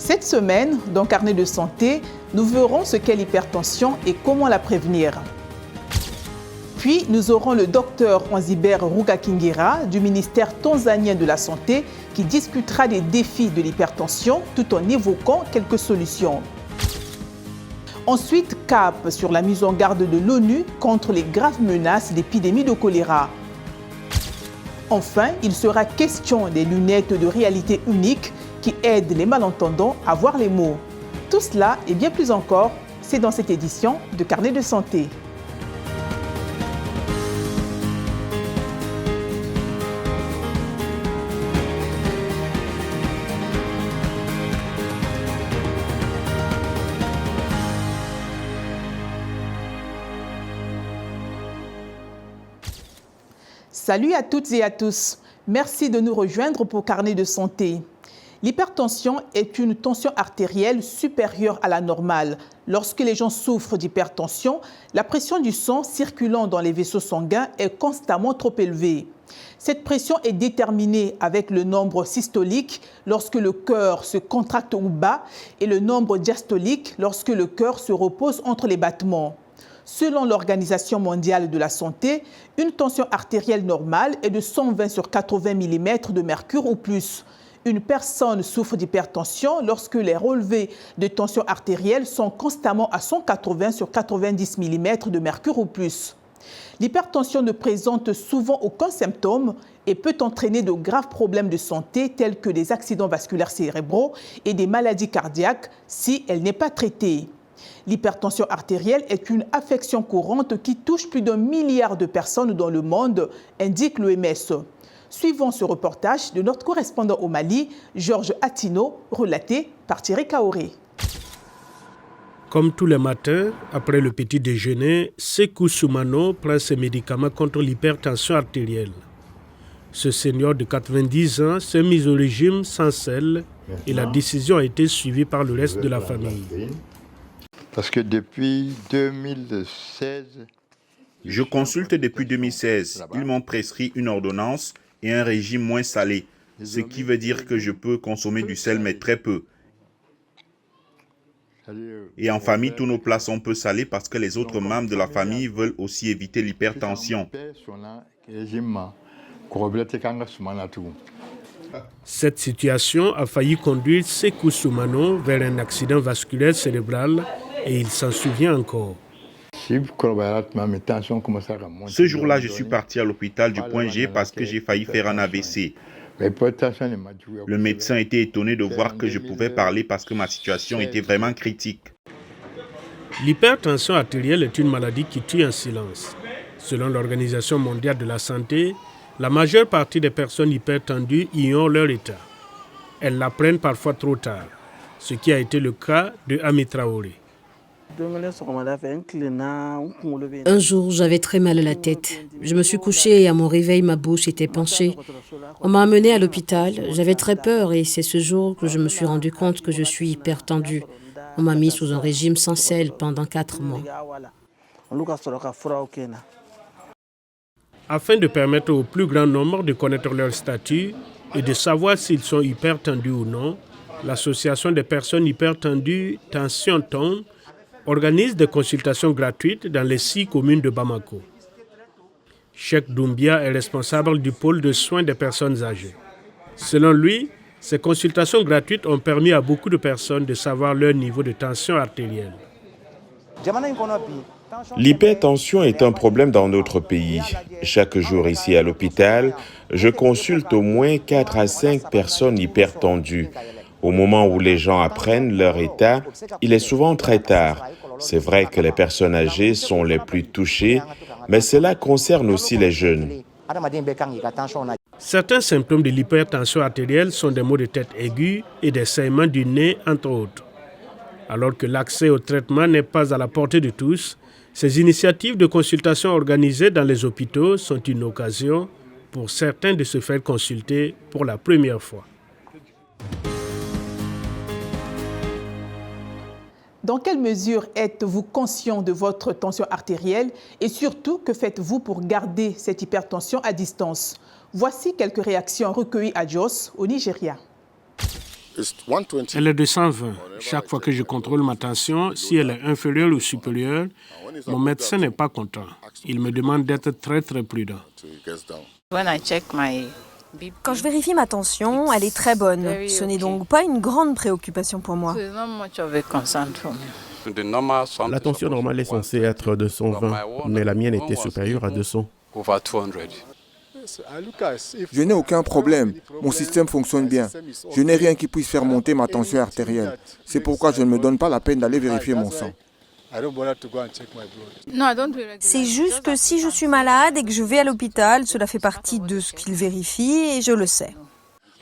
Cette semaine, dans Carnet de santé, nous verrons ce qu'est l'hypertension et comment la prévenir. Puis, nous aurons le docteur Onzibert Rugakingira du ministère tanzanien de la Santé qui discutera des défis de l'hypertension tout en évoquant quelques solutions. Ensuite, cap sur la mise en garde de l'ONU contre les graves menaces d'épidémie de choléra. Enfin, il sera question des lunettes de réalité unique qui aident les malentendants à voir les mots. Tout cela et bien plus encore, c'est dans cette édition de Carnet de santé. Salut à toutes et à tous. Merci de nous rejoindre pour Carnet de santé. L'hypertension est une tension artérielle supérieure à la normale. Lorsque les gens souffrent d'hypertension, la pression du sang circulant dans les vaisseaux sanguins est constamment trop élevée. Cette pression est déterminée avec le nombre systolique lorsque le cœur se contracte ou bat et le nombre diastolique lorsque le cœur se repose entre les battements. Selon l'Organisation mondiale de la santé, une tension artérielle normale est de 120 sur 80 mm de mercure ou plus. Une personne souffre d'hypertension lorsque les relevés de tension artérielle sont constamment à 180 sur 90 mm de mercure ou plus. L'hypertension ne présente souvent aucun symptôme et peut entraîner de graves problèmes de santé tels que des accidents vasculaires cérébraux et des maladies cardiaques si elle n'est pas traitée. L'hypertension artérielle est une affection courante qui touche plus d'1 milliard de personnes dans le monde, indique l'OMS. Suivons ce reportage de notre correspondant au Mali, Georges Attino, relaté par Thierry Kaoré. Comme tous les matins, après le petit déjeuner, Sekou Soumano prend ses médicaments contre l'hypertension artérielle. Ce senior de 90 ans s'est mis au régime sans sel et la décision a été suivie par le reste de la famille. Parce que depuis 2016... Je consulte depuis 2016. Ils m'ont prescrit une ordonnance et un régime moins salé, ce qui veut dire que je peux consommer du sel, mais très peu. Et en famille, tous nos plats sont peu salés parce que les autres membres de la famille veulent aussi éviter l'hypertension. Cette situation a failli conduire Sekou Soumano vers un accident vasculaire cérébral et il s'en souvient encore. Ce jour-là, je suis parti à l'hôpital du Point G parce que j'ai failli faire un AVC. Le médecin était étonné de voir que je pouvais parler parce que ma situation était vraiment critique. L'hypertension artérielle est une maladie qui tue en silence. Selon l'Organisation mondiale de la santé, la majeure partie des personnes hypertendues ignorent leur état. Elles l'apprennent parfois trop tard, ce qui a été le cas de Ami Traoré. Un jour, j'avais très mal à la tête. Je me suis couchée et à mon réveil, ma bouche était penchée. On m'a amenée à l'hôpital. J'avais très peur et c'est ce jour que je me suis rendu compte que je suis hypertendue. On m'a mis sous un régime sans sel pendant 4 mois. Afin de permettre au plus grand nombre de connaître leur statut et de savoir s'ils sont hypertendus ou non, l'Association des personnes hypertendues Tension Ton organise des consultations gratuites dans les 6 communes de Bamako. Cheikh Doumbia est responsable du pôle de soins des personnes âgées. Selon lui, ces consultations gratuites ont permis à beaucoup de personnes de savoir leur niveau de tension artérielle. L'hypertension est un problème dans notre pays. Chaque jour ici à l'hôpital, je consulte au moins 4 à 5 personnes hypertendues. Au moment où les gens apprennent leur état, il est souvent très tard. C'est vrai que les personnes âgées sont les plus touchées, mais cela concerne aussi les jeunes. Certains symptômes de l'hypertension artérielle sont des maux de tête aigus et des saignements du nez, entre autres. Alors que l'accès au traitement n'est pas à la portée de tous, ces initiatives de consultation organisées dans les hôpitaux sont une occasion pour certains de se faire consulter pour la première fois. Dans quelle mesure êtes-vous conscient de votre tension artérielle et surtout, que faites-vous pour garder cette hypertension à distance? Voici quelques réactions recueillies à Jos, au Nigeria. Elle est de 120. Chaque fois que je contrôle ma tension, si elle est inférieure ou supérieure, mon médecin n'est pas content. Il me demande d'être très très prudent. Quand je vérifie ma tension, elle est très bonne. Ce n'est donc pas une grande préoccupation pour moi. La tension normale est censée être de 120, mais la mienne était supérieure à 200. Je n'ai aucun problème. Mon système fonctionne bien. Je n'ai rien qui puisse faire monter ma tension artérielle. C'est pourquoi je ne me donne pas la peine d'aller vérifier mon sang. C'est juste que si je suis malade et que je vais à l'hôpital, cela fait partie de ce qu'ils vérifient et je le sais.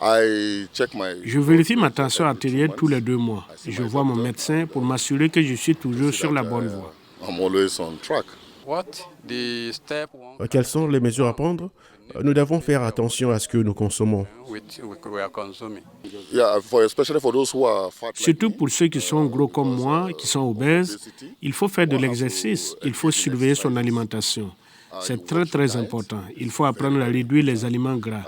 Je vérifie ma tension artérielle tous les 2 mois. Je vois mon médecin pour m'assurer que je suis toujours sur la bonne voie. Quelles sont les mesures à prendre? Nous devons faire attention à ce que nous consommons. Surtout pour ceux qui sont gros comme moi, qui sont obèses, il faut faire de l'exercice, il faut surveiller son alimentation. C'est très très important. Il faut apprendre à réduire les aliments gras.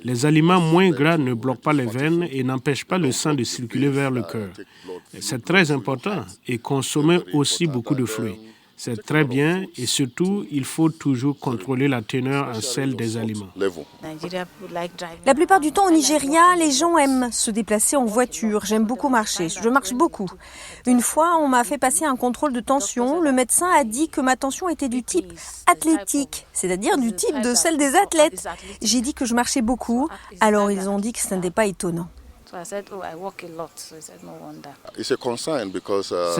Les aliments moins gras ne bloquent pas les veines et n'empêchent pas le sang de circuler vers le cœur. C'est très important et consommer aussi beaucoup de fruits. C'est très bien et surtout, il faut toujours contrôler la teneur en sel des aliments. La plupart du temps au Nigeria, les gens aiment se déplacer en voiture. J'aime beaucoup marcher. Je marche beaucoup. Une fois, on m'a fait passer un contrôle de tension. Le médecin a dit que ma tension était du type athlétique, c'est-à-dire du type de celle des athlètes. J'ai dit que je marchais beaucoup. Alors ils ont dit que ce n'était pas étonnant. C'est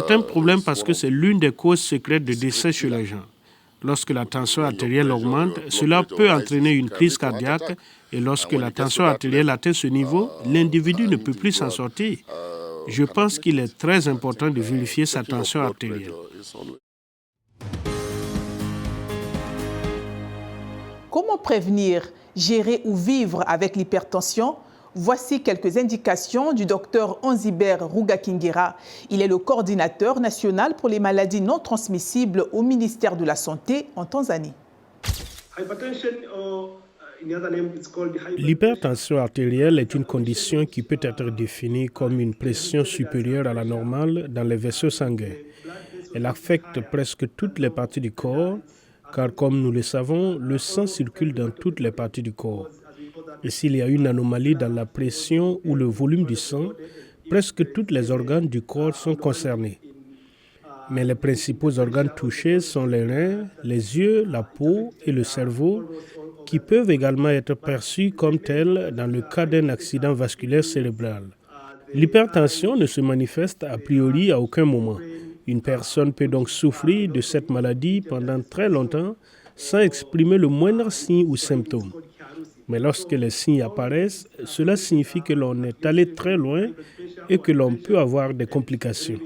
un problème parce que c'est l'une des causes secrètes de décès chez les gens. Lorsque la tension artérielle augmente, cela peut entraîner une crise cardiaque et lorsque la tension artérielle atteint ce niveau, l'individu ne peut plus s'en sortir. Je pense qu'il est très important de vérifier sa tension artérielle. Comment prévenir, gérer ou vivre avec l'hypertension? Voici quelques indications du docteur Onzibert Rugakingira. Il est le coordinateur national pour les maladies non transmissibles au ministère de la Santé en Tanzanie. L'hypertension artérielle est une condition qui peut être définie comme une pression supérieure à la normale dans les vaisseaux sanguins. Elle affecte presque toutes les parties du corps, car comme nous le savons, le sang circule dans toutes les parties du corps. Et s'il y a une anomalie dans la pression ou le volume du sang, presque tous les organes du corps sont concernés. Mais les principaux organes touchés sont les reins, les yeux, la peau et le cerveau, qui peuvent également être perçus comme tels dans le cas d'un accident vasculaire cérébral. L'hypertension ne se manifeste a priori à aucun moment. Une personne peut donc souffrir de cette maladie pendant très longtemps sans exprimer le moindre signe ou symptôme. Mais lorsque les signes apparaissent, cela signifie que l'on est allé très loin et que l'on peut avoir des complications.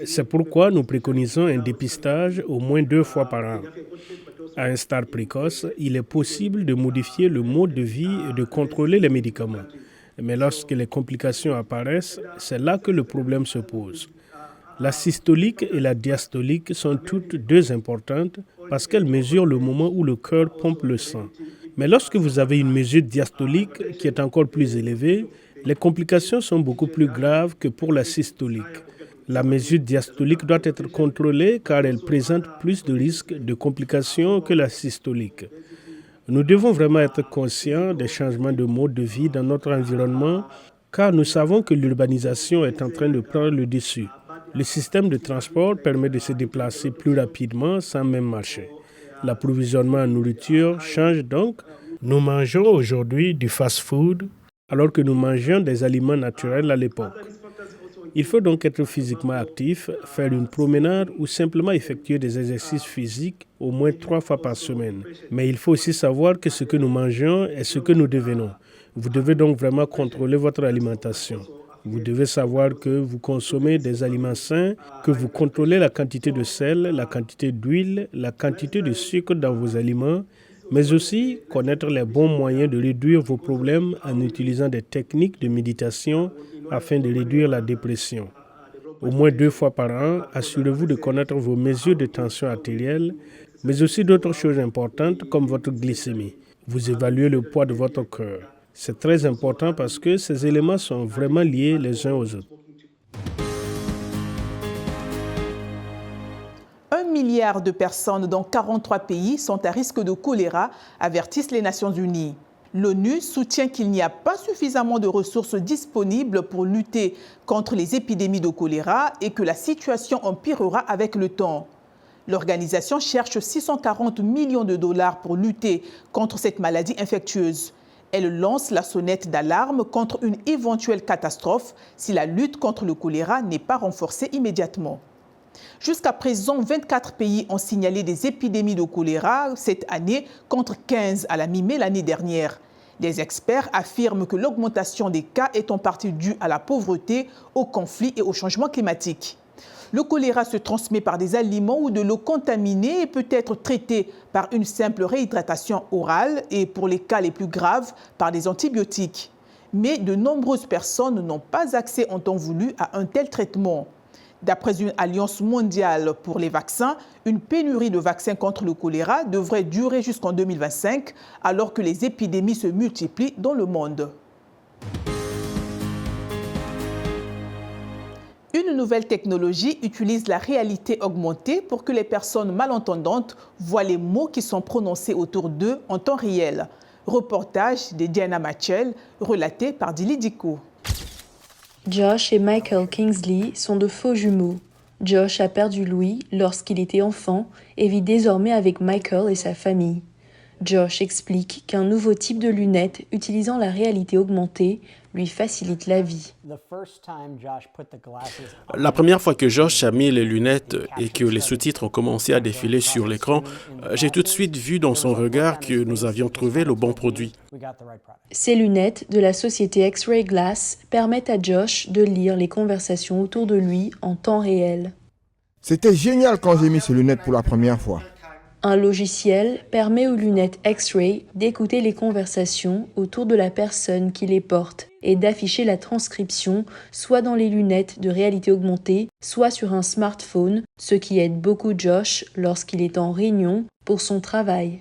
C'est pourquoi nous préconisons un dépistage au moins 2 fois par an. À un stade précoce, il est possible de modifier le mode de vie et de contrôler les médicaments. Mais lorsque les complications apparaissent, c'est là que le problème se pose. La systolique et la diastolique sont toutes 2 importantes parce qu'elles mesurent le moment où le cœur pompe le sang. Mais lorsque vous avez une mesure diastolique qui est encore plus élevée, les complications sont beaucoup plus graves que pour la systolique. La mesure diastolique doit être contrôlée car elle présente plus de risques de complications que la systolique. Nous devons vraiment être conscients des changements de mode de vie dans notre environnement car nous savons que l'urbanisation est en train de prendre le dessus. Le système de transport permet de se déplacer plus rapidement sans même marcher. L'approvisionnement en nourriture change donc. Nous mangeons aujourd'hui du fast-food alors que nous mangions des aliments naturels à l'époque. Il faut donc être physiquement actif, faire une promenade ou simplement effectuer des exercices physiques au moins 3 fois par semaine. Mais il faut aussi savoir que ce que nous mangeons est ce que nous devenons. Vous devez donc vraiment contrôler votre alimentation. Vous devez savoir que vous consommez des aliments sains, que vous contrôlez la quantité de sel, la quantité d'huile, la quantité de sucre dans vos aliments, mais aussi connaître les bons moyens de réduire vos problèmes en utilisant des techniques de méditation afin de réduire la dépression. Au moins 2 fois par an, assurez-vous de connaître vos mesures de tension artérielle, mais aussi d'autres choses importantes comme votre glycémie. Vous évaluez le poids de votre cœur. C'est très important parce que ces éléments sont vraiment liés les uns aux autres. 1 milliard de personnes dans 43 pays sont à risque de choléra, avertissent les Nations Unies. L'ONU soutient qu'il n'y a pas suffisamment de ressources disponibles pour lutter contre les épidémies de choléra et que la situation empirera avec le temps. L'organisation cherche 640 millions de dollars pour lutter contre cette maladie infectieuse. Elle lance la sonnette d'alarme contre une éventuelle catastrophe si la lutte contre le choléra n'est pas renforcée immédiatement. Jusqu'à présent, 24 pays ont signalé des épidémies de choléra cette année contre 15 à la mi-mai l'année dernière. Les experts affirment que l'augmentation des cas est en partie due à la pauvreté, au conflit et au changement climatique. Le choléra se transmet par des aliments ou de l'eau contaminée et peut être traité par une simple réhydratation orale et, pour les cas les plus graves, par des antibiotiques. Mais de nombreuses personnes n'ont pas accès en temps voulu à un tel traitement. D'après une alliance mondiale pour les vaccins, une pénurie de vaccins contre le choléra devrait durer jusqu'en 2025, alors que les épidémies se multiplient dans le monde. Une nouvelle technologie utilise la réalité augmentée pour que les personnes malentendantes voient les mots qui sont prononcés autour d'eux en temps réel. Reportage de Diana Machel, relaté par Dili Diko. Josh et Michael Kingsley sont de faux jumeaux. Josh a perdu l'ouïe lorsqu'il était enfant et vit désormais avec Michael et sa famille. Josh explique qu'un nouveau type de lunettes utilisant la réalité augmentée lui facilite la vie. La première fois que Josh a mis les lunettes et que les sous-titres ont commencé à défiler sur l'écran, j'ai tout de suite vu dans son regard que nous avions trouvé le bon produit. Ces lunettes de la société X-Ray Glass permettent à Josh de lire les conversations autour de lui en temps réel. C'était génial quand j'ai mis ces lunettes pour la première fois. Un logiciel permet aux lunettes X-Ray d'écouter les conversations autour de la personne qui les porte et d'afficher la transcription soit dans les lunettes de réalité augmentée, soit sur un smartphone, ce qui aide beaucoup Josh lorsqu'il est en réunion pour son travail.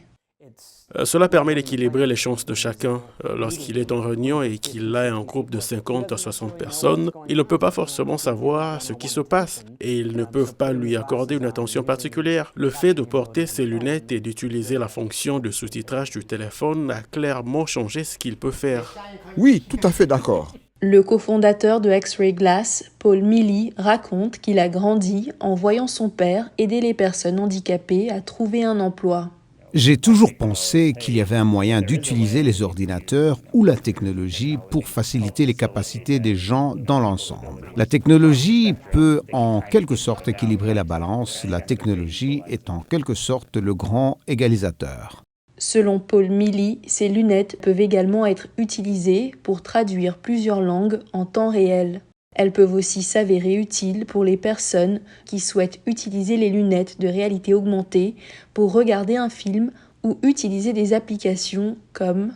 Cela permet d'équilibrer les chances de chacun. Lorsqu'il est en réunion et qu'il a un groupe de 50 à 60 personnes, il ne peut pas forcément savoir ce qui se passe et ils ne peuvent pas lui accorder une attention particulière. Le fait de porter ses lunettes et d'utiliser la fonction de sous-titrage du téléphone a clairement changé ce qu'il peut faire. Oui, tout à fait d'accord. Le cofondateur de X-Ray Glass, Paul Milley, raconte qu'il a grandi en voyant son père aider les personnes handicapées à trouver un emploi. J'ai toujours pensé qu'il y avait un moyen d'utiliser les ordinateurs ou la technologie pour faciliter les capacités des gens dans l'ensemble. La technologie peut en quelque sorte équilibrer la balance. La technologie est en quelque sorte le grand égalisateur. Selon Paul Milley, ces lunettes peuvent également être utilisées pour traduire plusieurs langues en temps réel. Elles peuvent aussi s'avérer utiles pour les personnes qui souhaitent utiliser les lunettes de réalité augmentée pour regarder un film ou utiliser des applications comme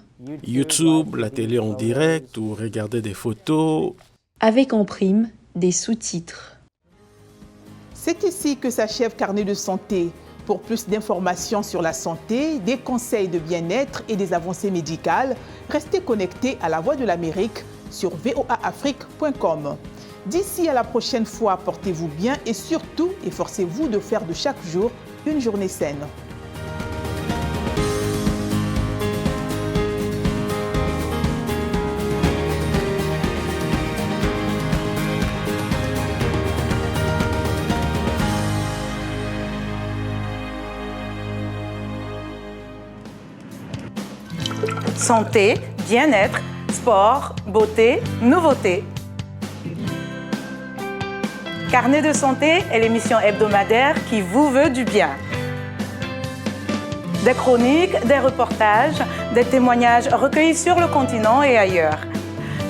YouTube, la télé en direct ou regarder des photos. Avec en prime des sous-titres. C'est ici que s'achève Carnet de santé. Pour plus d'informations sur la santé, des conseils de bien-être et des avancées médicales, restez connectés à La Voix de l'Amérique sur voaafrique.com. D'ici à la prochaine fois, portez-vous bien et surtout, efforcez-vous de faire de chaque jour une journée saine. Santé, bien-être, sport, beauté, nouveauté. Carnet de santé est l'émission hebdomadaire qui vous veut du bien. Des chroniques, des reportages, des témoignages recueillis sur le continent et ailleurs.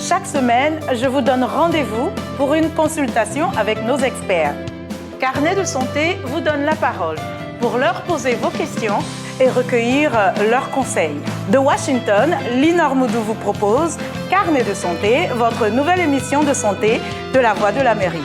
Chaque semaine, je vous donne rendez-vous pour une consultation avec nos experts. Carnet de santé vous donne la parole pour leur poser vos questions et recueillir leurs conseils. De Washington, Linor Moudou vous propose Carnet de santé, votre nouvelle émission de santé de La Voix de l'Amérique.